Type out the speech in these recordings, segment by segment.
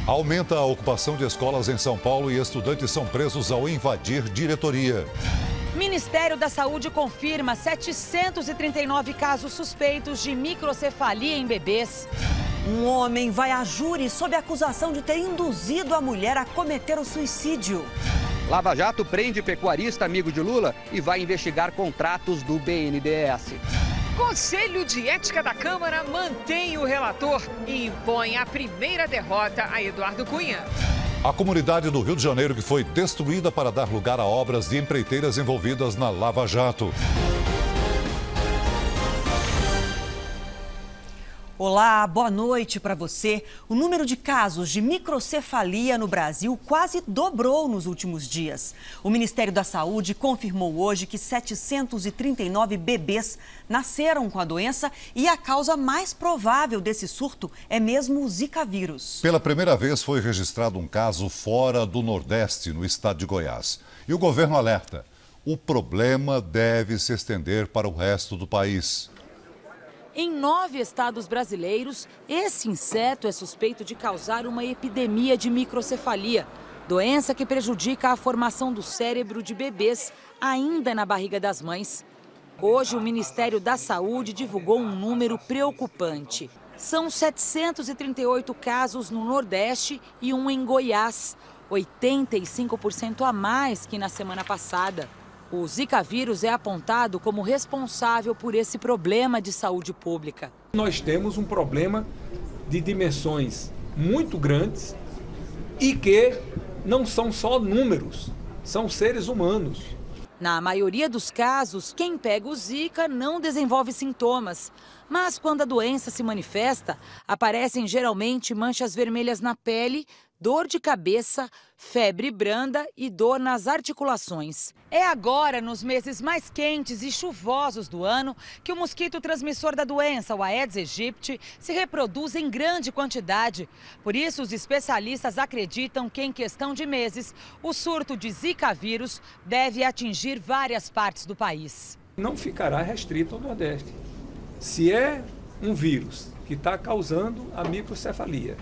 Aumenta a ocupação de escolas em São Paulo e estudantes são presos ao invadir diretoria. Ministério da Saúde confirma 739 casos suspeitos de microcefalia em bebês. Um homem vai a júri sob acusação de ter induzido a mulher a cometer o suicídio. Lava Jato prende pecuarista amigo de Lula e vai investigar contratos do BNDES. Conselho de Ética da Câmara mantém o relator e impõe a primeira derrota a Eduardo Cunha. A comunidade do Rio de Janeiro que foi destruída para dar lugar a obras de empreiteiras envolvidas na Lava Jato. Olá, boa noite para você. O número de casos de microcefalia no Brasil quase dobrou nos últimos dias. O Ministério da Saúde confirmou hoje que 739 bebês nasceram com a doença e a causa mais provável desse surto é mesmo o Zika vírus. Pela primeira vez foi registrado um caso fora do Nordeste, no estado de Goiás. E o governo alerta: o problema deve se estender para o resto do país. Em 9 estados brasileiros, esse inseto é suspeito de causar uma epidemia de microcefalia, doença que prejudica a formação do cérebro de bebês ainda na barriga das mães. Hoje, o Ministério da Saúde divulgou um número preocupante. São 738 casos no Nordeste e um em Goiás, 85% a mais que na semana passada. O Zika vírus é apontado como responsável por esse problema de saúde pública. Nós temos um problema de dimensões muito grandes e que não são só números, são seres humanos. Na maioria dos casos, quem pega o Zika não desenvolve sintomas. Mas quando a doença se manifesta, aparecem geralmente manchas vermelhas na pele, dor de cabeça, febre branda e dor nas articulações. É agora, nos meses mais quentes e chuvosos do ano, que o mosquito transmissor da doença, o Aedes aegypti, se reproduz em grande quantidade. Por isso, os especialistas acreditam que, em questão de meses, o surto de Zika vírus deve atingir várias partes do país. Não ficará restrito ao Nordeste. Se é um vírus que está causando a microcefalia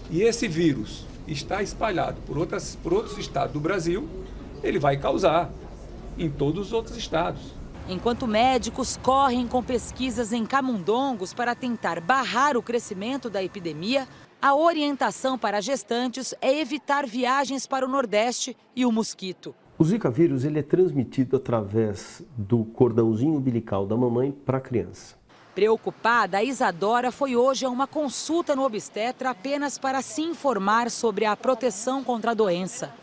e esse vírus está espalhado por outros estados do Brasil, ele vai causar em todos os outros estados. Enquanto médicos correm com pesquisas em camundongos para tentar barrar o crescimento da epidemia, a orientação para gestantes é evitar viagens para o Nordeste e o mosquito. O Zika vírus ele é transmitido através do cordãozinho umbilical da mamãe para a criança. Preocupada, a Isadora foi hoje a uma consulta no obstetra apenas para se informar sobre a proteção contra a doença.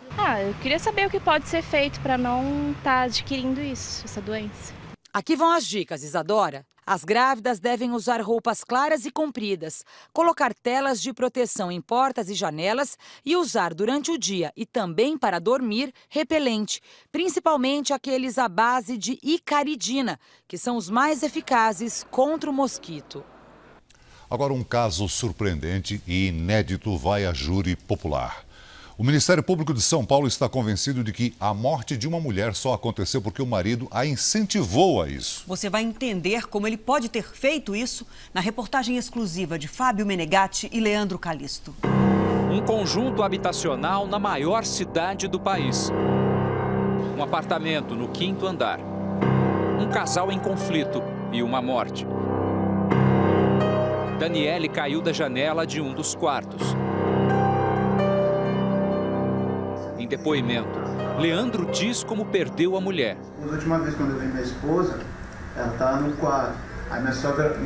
Eu queria saber o que pode ser feito para não estar adquirindo essa doença. Aqui vão as dicas, Isadora. As grávidas devem usar roupas claras e compridas, colocar telas de proteção em portas e janelas e usar durante o dia e também para dormir repelente, principalmente aqueles à base de icaridina, que são os mais eficazes contra o mosquito. Agora, um caso surpreendente e inédito vai a júri popular. O Ministério Público de São Paulo está convencido de que a morte de uma mulher só aconteceu porque o marido a incentivou a isso. Você vai entender como ele pode ter feito isso na reportagem exclusiva de Fábio Menegatti e Leandro Calisto. Um conjunto habitacional na maior cidade do país. Um apartamento no 5º andar. Um casal em conflito e uma morte. Daniele caiu da janela de um dos quartos. Em depoimento, Leandro diz como perdeu a mulher. Na última vez, quando eu vi minha esposa, ela estava no quarto. Aí minha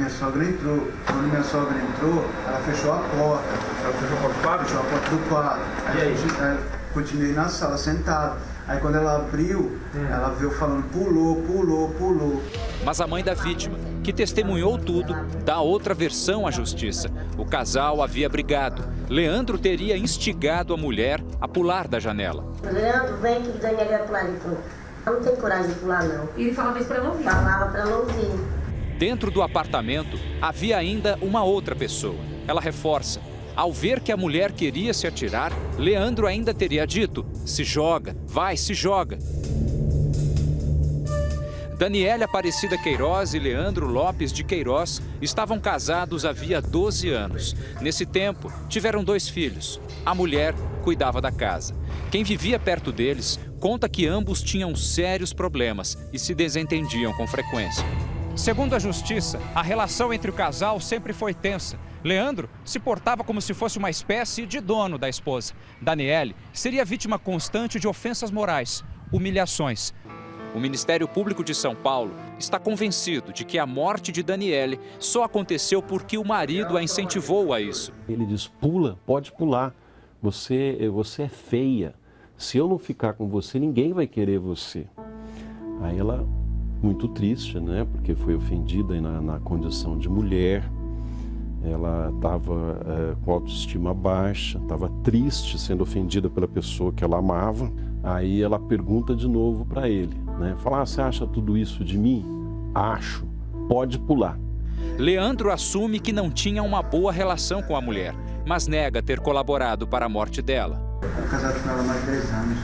sogra entrou. Quando minha sogra entrou, ela fechou a porta. Ela fechou a porta do quarto? Fechou a porta do quarto. Aí continuei na sala, sentado. Aí quando ela abriu, ela veio falando, pulou. Mas a mãe da vítima, que testemunhou tudo, dá outra versão à justiça. O casal havia brigado. Leandro teria instigado a mulher a pular da janela. Leandro, vem que o Daniel vai pular. Ele falou, eu não tenho coragem de pular, não. E ele falava isso para ela ouvir? Falava para ela ouvir. Dentro do apartamento, havia ainda uma outra pessoa. Ela reforça. Ao ver que a mulher queria se atirar, Leandro ainda teria dito, se joga, vai, se joga. Daniele Aparecida Queiroz e Leandro Lopes de Queiroz estavam casados havia 12 anos. Nesse tempo, tiveram 2 filhos. A mulher cuidava da casa. Quem vivia perto deles conta que ambos tinham sérios problemas e se desentendiam com frequência. Segundo a justiça, a relação entre o casal sempre foi tensa. Leandro se portava como se fosse uma espécie de dono da esposa. Daniele seria vítima constante de ofensas morais, humilhações. O Ministério Público de São Paulo está convencido de que a morte de Daniele só aconteceu porque o marido a incentivou a isso. Ele diz, pula, pode pular, você é feia, se eu não ficar com você, ninguém vai querer você. Aí ela, muito triste, né, porque foi ofendida na condição de mulher, ela estava com autoestima baixa, estava triste sendo ofendida pela pessoa que ela amava. Aí ela pergunta de novo para ele, né? Fala, você acha tudo isso de mim? Acho, pode pular. Leandro assume que não tinha uma boa relação com a mulher, mas nega ter colaborado para a morte dela. Eu casado com ela há mais de 10 anos.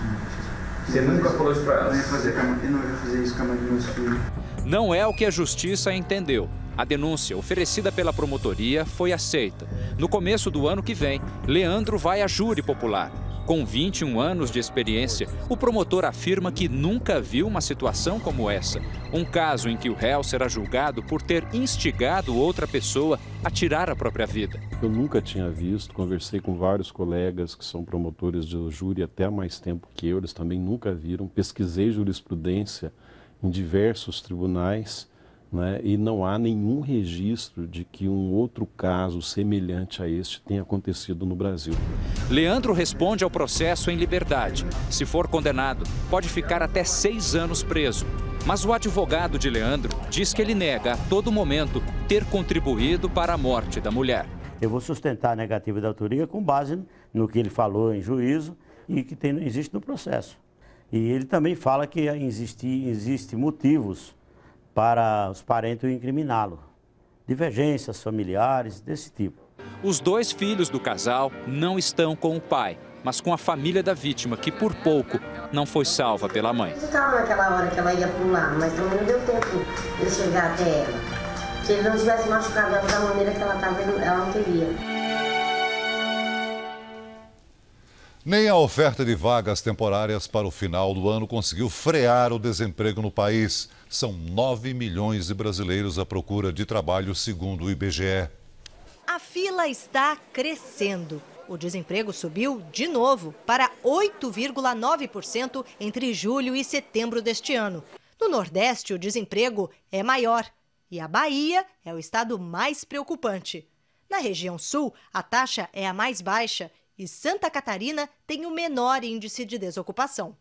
Você nunca falou isso para ela? Eu não ia fazer isso com a mãe dos meus filhos. Não é o que a justiça entendeu. A denúncia oferecida pela promotoria foi aceita. No começo do ano que vem, Leandro vai a júri popular. Com 21 anos de experiência, o promotor afirma que nunca viu uma situação como essa. Um caso em que o réu será julgado por ter instigado outra pessoa a tirar a própria vida. Eu nunca tinha visto, conversei com vários colegas que são promotores de júri até há mais tempo que eu, eles também nunca viram. Pesquisei jurisprudência em diversos tribunais, né, e não há nenhum registro de que um outro caso semelhante a este tenha acontecido no Brasil. Leandro responde ao processo em liberdade. Se for condenado, pode ficar até 6 anos preso. Mas o advogado de Leandro diz que ele nega a todo momento ter contribuído para a morte da mulher. Eu vou sustentar a negativa da autoria com base no que ele falou em juízo e que existe no processo. E ele também fala que existe motivos para os parentes incriminá-lo. Divergências familiares, desse tipo. Os 2 filhos do casal não estão com o pai, mas com a família da vítima, que por pouco não foi salva pela mãe. Eu estava naquela hora que ela ia pular, mas também não deu tempo de chegar até ela. Se ele não tivesse machucado ela da maneira que ela estava, ela não teria. Nem a oferta de vagas temporárias para o final do ano conseguiu frear o desemprego no país. São 9 milhões de brasileiros à procura de trabalho, segundo o IBGE. A fila está crescendo. O desemprego subiu de novo para 8,9% entre julho e setembro deste ano. No Nordeste, o desemprego é maior e a Bahia é o estado mais preocupante. Na região Sul, a taxa é a mais baixa e Santa Catarina tem o menor índice de desocupação.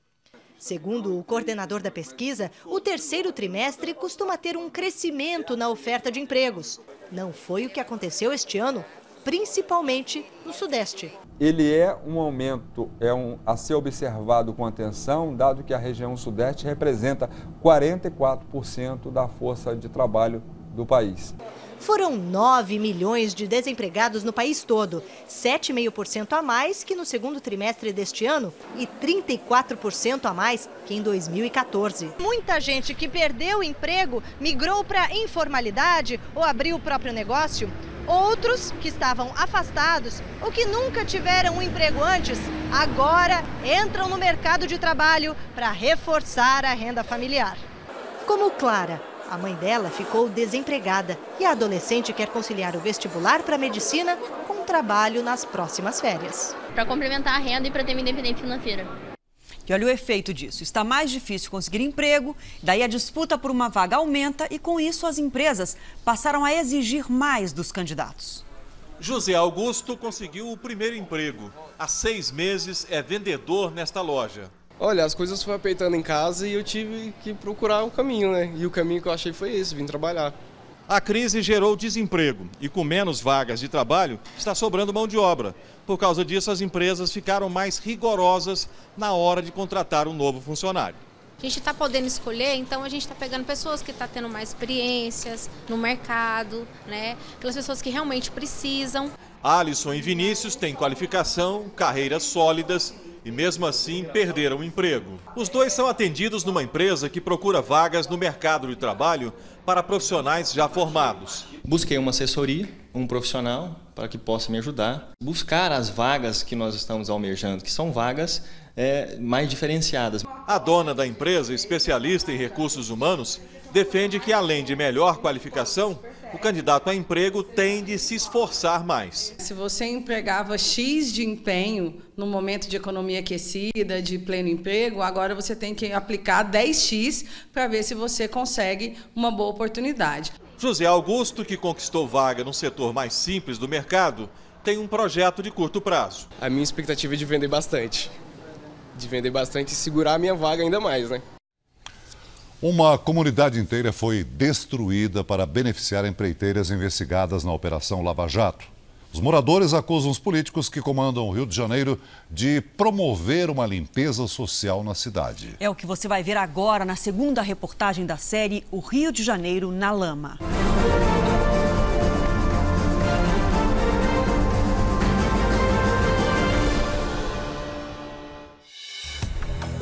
Segundo o coordenador da pesquisa, o terceiro trimestre costuma ter um crescimento na oferta de empregos. Não foi o que aconteceu este ano, principalmente no Sudeste. Ele é um aumento a ser observado com atenção, dado que a região Sudeste representa 44% da força de trabalho do país. Foram 9 milhões de desempregados no país todo, 7,5% a mais que no segundo trimestre deste ano e 34% a mais que em 2014. Muita gente que perdeu o emprego migrou para a informalidade ou abriu o próprio negócio. Outros que estavam afastados ou que nunca tiveram um emprego antes, agora entram no mercado de trabalho para reforçar a renda familiar. Como Clara. A mãe dela ficou desempregada e a adolescente quer conciliar o vestibular para medicina com trabalho nas próximas férias. Para complementar a renda e para ter uma independência financeira. E olha o efeito disso. Está mais difícil conseguir emprego, daí a disputa por uma vaga aumenta e com isso as empresas passaram a exigir mais dos candidatos. José Augusto conseguiu o primeiro emprego. Há 6 meses é vendedor nesta loja. Olha, as coisas foram apertando em casa e eu tive que procurar um caminho, né? E o caminho que eu achei foi esse, vim trabalhar. A crise gerou desemprego e com menos vagas de trabalho está sobrando mão de obra. Por causa disso, as empresas ficaram mais rigorosas na hora de contratar um novo funcionário. A gente está podendo escolher, então a gente está pegando pessoas que estão tendo mais experiências no mercado, né? Aquelas pessoas que realmente precisam. Alisson e Vinícius têm qualificação, carreiras sólidas e mesmo assim perderam o emprego. Os dois são atendidos numa empresa que procura vagas no mercado de trabalho para profissionais já formados. Busquei uma assessoria, um profissional para que possa me ajudar. Buscar as vagas que nós estamos almejando, que são vagas mais diferenciadas. A dona da empresa, especialista em recursos humanos, defende que, além de melhor qualificação, o candidato a emprego tem de se esforçar mais. Se você empregava X de empenho no momento de economia aquecida, de pleno emprego, agora você tem que aplicar 10X para ver se você consegue uma boa oportunidade. José Augusto, que conquistou vaga no setor mais simples do mercado, tem um projeto de curto prazo. A minha expectativa é de vender bastante. E segurar a minha vaga ainda mais, né? Uma comunidade inteira foi destruída para beneficiar empreiteiras investigadas na Operação Lava Jato. Os moradores acusam os políticos que comandam o Rio de Janeiro de promover uma limpeza social na cidade. É o que você vai ver agora na segunda reportagem da série O Rio de Janeiro na Lama.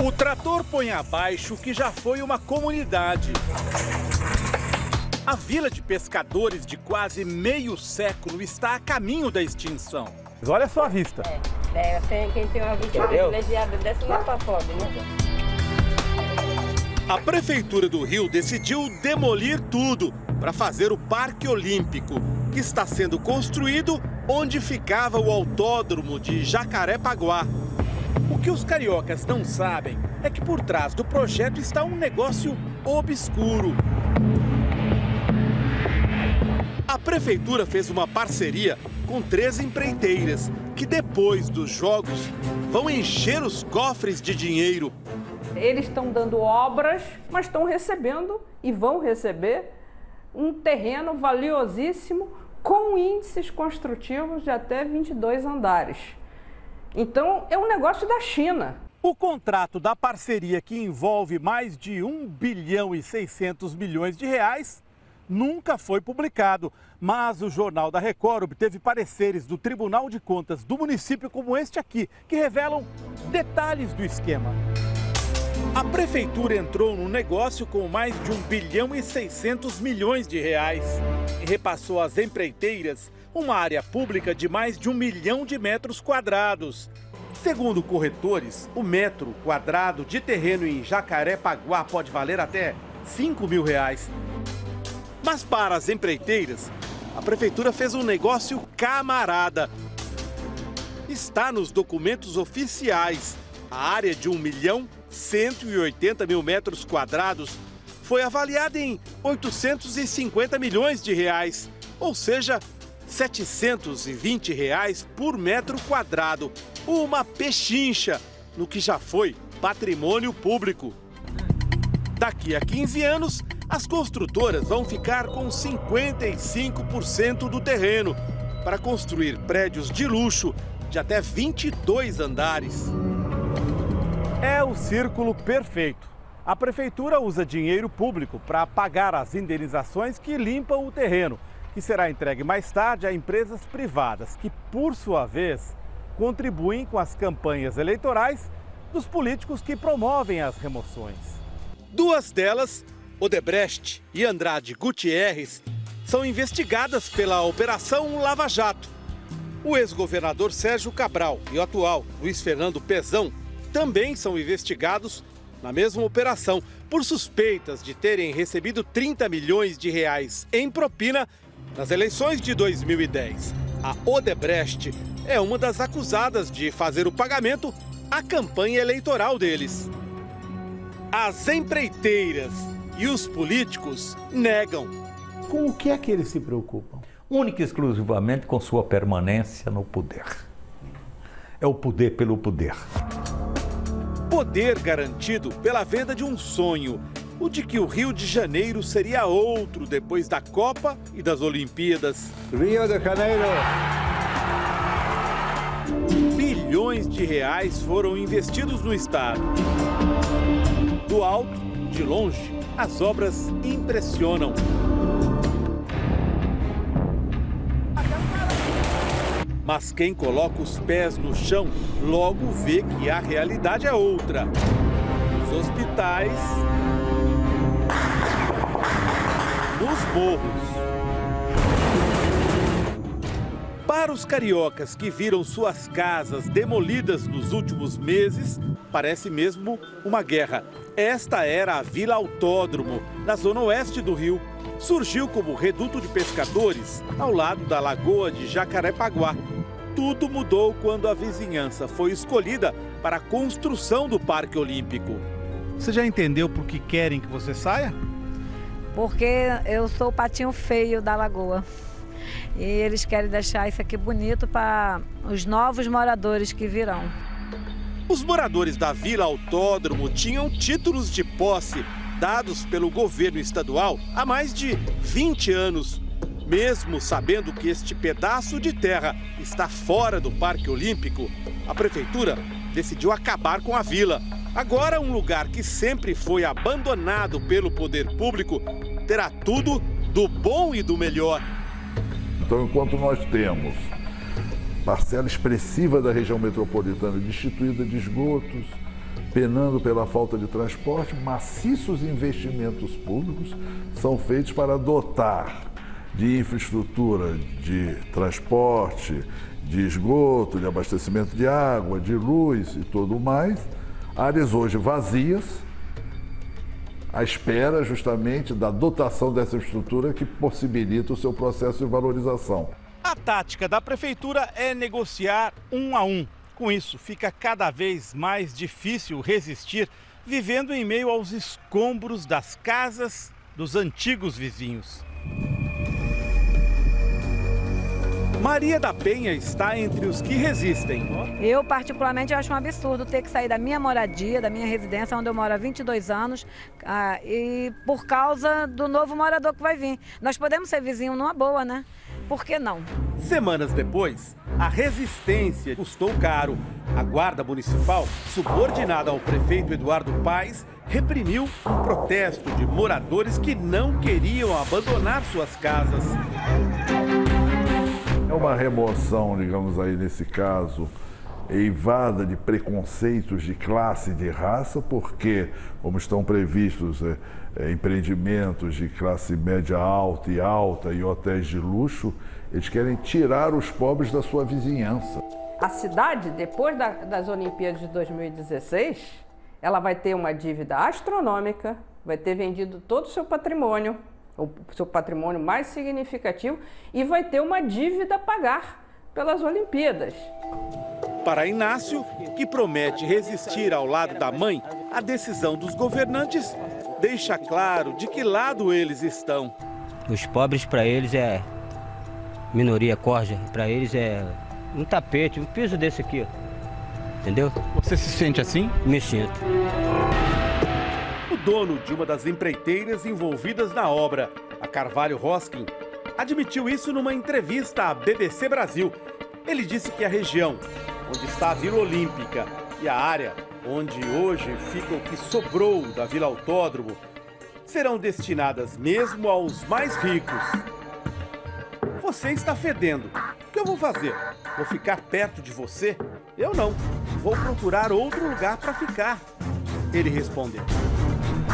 O trator põe abaixo o que já foi uma comunidade. A vila de pescadores de quase meio século está a caminho da extinção. Mas olha só a vista. Quem tem uma vista privilegiada dessa não é pra pobre, né? A Prefeitura do Rio decidiu demolir tudo para fazer o Parque Olímpico, que está sendo construído onde ficava o autódromo de Jacarepaguá. O que os cariocas não sabem é que por trás do projeto está um negócio obscuro. A prefeitura fez uma parceria com 3 empreiteiras que depois dos jogos vão encher os cofres de dinheiro. Eles estão dando obras, mas estão recebendo e vão receber um terreno valiosíssimo com índices construtivos de até 22 andares. Então, é um negócio da China. O contrato da parceria, que envolve mais de 1 bilhão e 600 milhões de reais, nunca foi publicado. Mas o Jornal da Record obteve pareceres do Tribunal de Contas do município, como este aqui, que revelam detalhes do esquema. A prefeitura entrou no negócio com mais de 1 bilhão e 600 milhões de reais e repassou às empreiteiras uma área pública de mais de 1 milhão de metros quadrados. Segundo corretores, o metro quadrado de terreno em Jacarepaguá pode valer até 5 mil reais. Mas para as empreiteiras, a prefeitura fez um negócio camarada. Está nos documentos oficiais. A área de 1 milhão 180 mil metros quadrados foi avaliada em 850 milhões de reais, ou seja, R$ 720 por metro quadrado. Uma pechincha no que já foi patrimônio público. Daqui a 15 anos, as construtoras vão ficar com 55% do terreno para construir prédios de luxo de até 22 andares. É o círculo perfeito. A prefeitura usa dinheiro público para pagar as indenizações que limpam o terreno, que será entregue mais tarde a empresas privadas, que, por sua vez, contribuem com as campanhas eleitorais dos políticos que promovem as remoções. 2 delas, Odebrecht e Andrade Gutierrez, são investigadas pela Operação Lava Jato. O ex-governador Sérgio Cabral e o atual Luiz Fernando Pezão também são investigados na mesma operação por suspeitas de terem recebido 30 milhões de reais em propina nas eleições de 2010. A Odebrecht é uma das acusadas de fazer o pagamento à campanha eleitoral deles. As empreiteiras e os políticos negam. Com o que é que eles se preocupam? Única e exclusivamente com sua permanência no poder. É o poder pelo poder. Poder garantido pela venda de um sonho, o de que o Rio de Janeiro seria outro depois da Copa e das Olimpíadas. Rio de Janeiro. Bilhões de reais foram investidos no estado. Do alto, de longe, as obras impressionam. Mas quem coloca os pés no chão logo vê que a realidade é outra. Nos hospitais, nos morros. Para os cariocas que viram suas casas demolidas nos últimos meses, parece mesmo uma guerra. Esta era a Vila Autódromo, na zona oeste do Rio. Surgiu como reduto de pescadores ao lado da lagoa de Jacarepaguá. Tudo mudou quando a vizinhança foi escolhida para a construção do Parque Olímpico. Você já entendeu por que querem que você saia? Porque eu sou o patinho feio da lagoa. E eles querem deixar isso aqui bonito para os novos moradores que virão. Os moradores da Vila Autódromo tinham títulos de posse dados pelo governo estadual há mais de 20 anos. Mesmo sabendo que este pedaço de terra está fora do Parque Olímpico, a prefeitura decidiu acabar com a vila. Agora, um lugar que sempre foi abandonado pelo poder público terá tudo do bom e do melhor. Então, enquanto nós temos parcela expressiva da região metropolitana destituída de esgotos, penando pela falta de transporte, maciços investimentos públicos são feitos para dotar de infraestrutura de transporte, de esgoto, de abastecimento de água, de luz e tudo mais, áreas hoje vazias, à espera justamente da dotação dessa estrutura que possibilita o seu processo de valorização. A tática da prefeitura é negociar um a um. Com isso, fica cada vez mais difícil resistir vivendo em meio aos escombros das casas dos antigos vizinhos. Maria da Penha está entre os que resistem. Eu, particularmente, acho um absurdo ter que sair da minha moradia, da minha residência, onde eu moro há 22 anos, e por causa do novo morador que vai vir. Nós podemos ser vizinhos numa boa, né? Por que não? Semanas depois, a resistência custou caro. A Guarda Municipal, subordinada ao prefeito Eduardo Paes, reprimiu um protesto de moradores que não queriam abandonar suas casas. É uma remoção, digamos aí, nesse caso, eivada de preconceitos de classe e de raça, porque, como estão previstos empreendimentos de classe média alta e hotéis de luxo, eles querem tirar os pobres da sua vizinhança. A cidade, depois das Olimpíadas de 2016, ela vai ter uma dívida astronômica, vai ter vendido todo o seu patrimônio, o seu patrimônio mais significativo, e vai ter uma dívida a pagar pelas Olimpíadas. Para Inácio, que promete resistir ao lado da mãe, a decisão dos governantes deixa claro de que lado eles estão. Os pobres, para eles, é minoria corja, para eles é um tapete, um piso desse aqui, entendeu? Você se sente assim? Me sinto. O dono de uma das empreiteiras envolvidas na obra, a Carvalho Hoskin, admitiu isso numa entrevista à BBC Brasil. Ele disse que a região onde está a Vila Olímpica e a área onde hoje fica o que sobrou da Vila Autódromo serão destinadas mesmo aos mais ricos. Você está fedendo. O que eu vou fazer? Vou ficar perto de você? Eu não. Vou procurar outro lugar para ficar. Ele respondeu.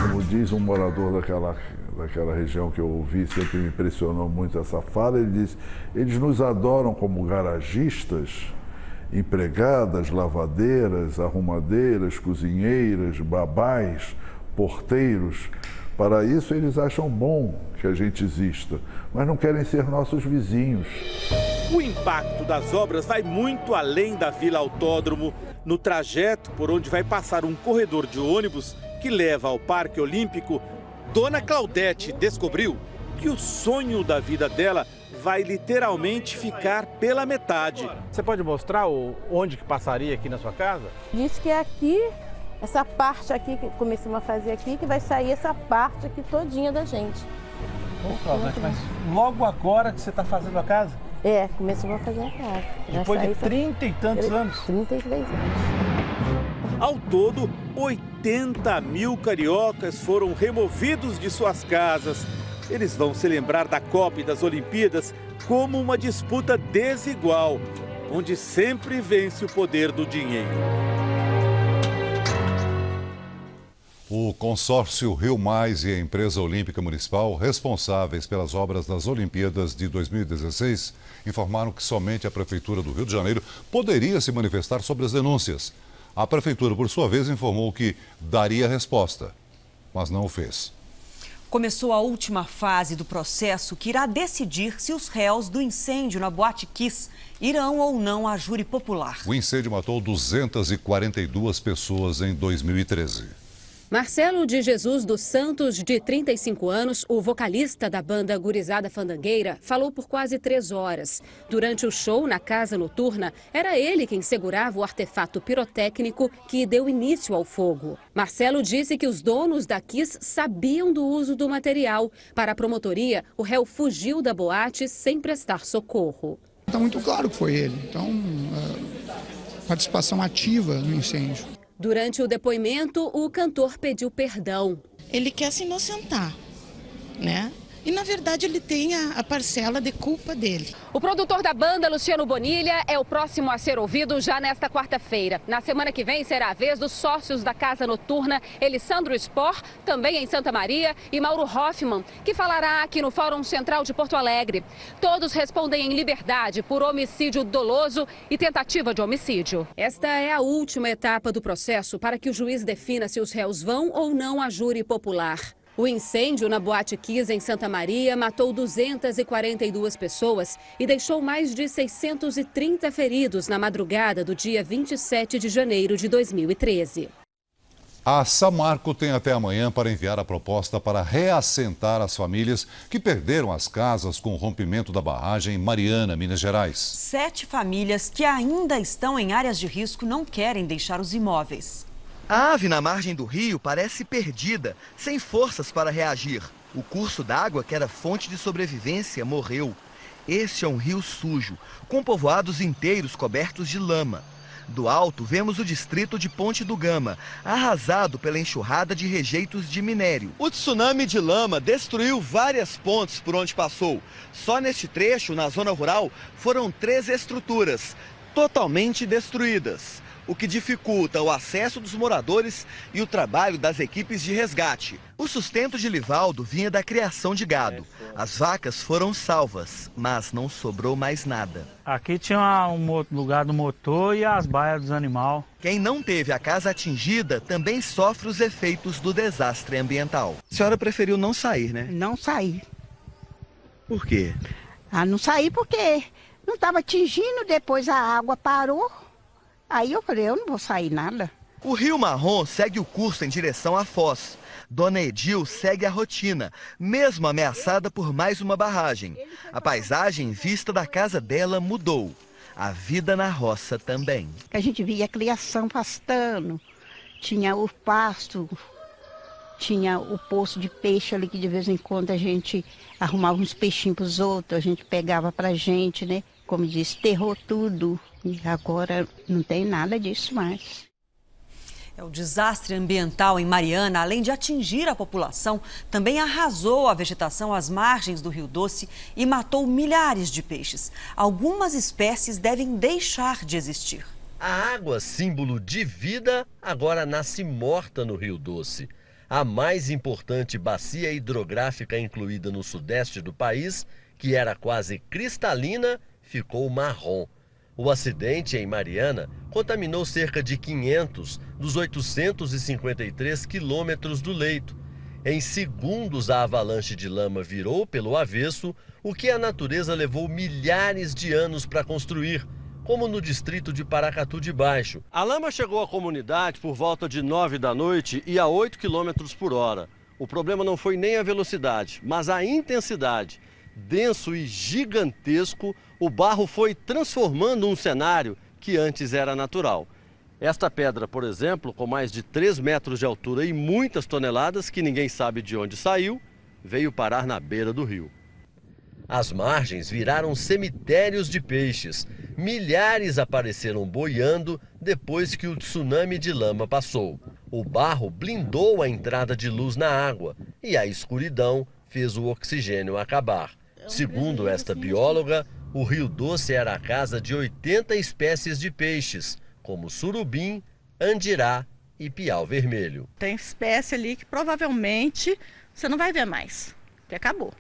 Como diz um morador daquela região que eu ouvi, sempre me impressionou muito essa fala, ele diz: eles nos adoram como garagistas, empregadas, lavadeiras, arrumadeiras, cozinheiras, babás, porteiros. Para isso eles acham bom que a gente exista, mas não querem ser nossos vizinhos. O impacto das obras vai muito além da Vila Autódromo. No trajeto por onde vai passar um corredor de ônibus que leva ao Parque Olímpico, Dona Claudete descobriu que o sonho da vida dela vai literalmente ficar pela metade. Você pode mostrar onde que passaria aqui na sua casa? Diz que é aqui, essa parte aqui que começamos a fazer aqui, que vai sair essa parte aqui todinha da gente. Mas logo agora que você está fazendo a casa? É, começamos a fazer a casa. Depois de 30 e tantos anos? 33 anos. Ao todo, 80 mil cariocas foram removidos de suas casas. Eles vão se lembrar da Copa e das Olimpíadas como uma disputa desigual. onde sempre vence o poder do dinheiro. O consórcio Rio Mais e a empresa olímpica municipal, responsáveis pelas obras das Olimpíadas de 2016, informaram que somente a Prefeitura do Rio de Janeiro poderia se manifestar sobre as denúncias. A Prefeitura, por sua vez, informou que daria resposta, mas não o fez. Começou a última fase do processo que irá decidir se os réus do incêndio na Boate Kiss irão ou não à júri popular. O incêndio matou 242 pessoas em 2013. Marcelo de Jesus dos Santos, de 35 anos, o vocalista da banda Gurizada Fandangueira, falou por quase 3 horas. Durante o show na casa noturna, era ele quem segurava o artefato pirotécnico que deu início ao fogo. Marcelo disse que os donos da Kiss sabiam do uso do material. Para a promotoria, o réu fugiu da boate sem prestar socorro. Está muito claro que foi ele. Então, participação ativa no incêndio. Durante o depoimento, o cantor pediu perdão. Ele quer se inocentar, né? E, na verdade, ele tem a parcela de culpa dele. O produtor da banda, Luciano Bonilha, é o próximo a ser ouvido já nesta quarta-feira. Na semana que vem será a vez dos sócios da Casa Noturna, Elisandro Spor, também em Santa Maria, e Mauro Hoffman, que falará aqui no Fórum Central de Porto Alegre. Todos respondem em liberdade por homicídio doloso e tentativa de homicídio. Esta é a última etapa do processo para que o juiz defina se os réus vão ou não à júri popular. O incêndio na Boate Kiss, em Santa Maria, matou 242 pessoas e deixou mais de 630 feridos na madrugada do dia 27 de janeiro de 2013. A Samarco tem até amanhã para enviar a proposta para reassentar as famílias que perderam as casas com o rompimento da barragem em Mariana, Minas Gerais. 7 famílias que ainda estão em áreas de risco não querem deixar os imóveis. A ave na margem do rio parece perdida, sem forças para reagir. O curso d'água, que era fonte de sobrevivência, morreu. Este é um rio sujo, com povoados inteiros cobertos de lama. Do alto, vemos o distrito de Ponte do Gama, arrasado pela enxurrada de rejeitos de minério. O tsunami de lama destruiu várias pontes por onde passou. Só neste trecho, na zona rural, foram 3 estruturas, totalmente destruídas, o que dificulta o acesso dos moradores e o trabalho das equipes de resgate. O sustento de Livaldo vinha da criação de gado. As vacas foram salvas, mas não sobrou mais nada. Aqui tinha um lugar do motor e as baias dos animais. Quem não teve a casa atingida também sofre os efeitos do desastre ambiental. A senhora preferiu não sair, né? Não sair. Por quê? Não saí porque não estava atingindo, depois a água parou. Aí eu falei, eu não vou sair nada. O Rio Marrom segue o curso em direção à Foz. Dona Edil segue a rotina, mesmo ameaçada por mais uma barragem. A paisagem vista da casa dela mudou. A vida na roça também. A gente via a criação pastando, tinha o pasto, tinha o poço de peixe ali que de vez em quando a gente arrumava uns peixinhos para os outros, a gente pegava pra gente, né? Como disse, enterrou tudo. E agora não tem nada disso mais. O desastre ambiental em Mariana, além de atingir a população, também arrasou a vegetação às margens do Rio Doce e matou milhares de peixes. Algumas espécies devem deixar de existir. A água, símbolo de vida, agora nasce morta no Rio Doce. A mais importante bacia hidrográfica incluída no sudeste do país, que era quase cristalina, ficou marrom. O acidente em Mariana contaminou cerca de 500 dos 853 quilômetros do leito. Em segundos, a avalanche de lama virou pelo avesso, o que a natureza levou milhares de anos para construir, como no distrito de Paracatu de Baixo. A lama chegou à comunidade por volta de 9 da noite e a 8 km por hora. O problema não foi nem a velocidade, mas a intensidade. Denso e gigantesco, o barro foi transformando um cenário que antes era natural. Esta pedra, por exemplo, com mais de 3 metros de altura e muitas toneladas, que ninguém sabe de onde saiu, veio parar na beira do rio. As margens viraram cemitérios de peixes. Milhares apareceram boiando depois que o tsunami de lama passou. O barro blindou a entrada de luz na água e a escuridão fez o oxigênio acabar. Segundo esta bióloga, O Rio Doce era a casa de 80 espécies de peixes, como surubim, andirá e piau vermelho. Tem espécie ali que provavelmente você não vai ver mais, que acabou.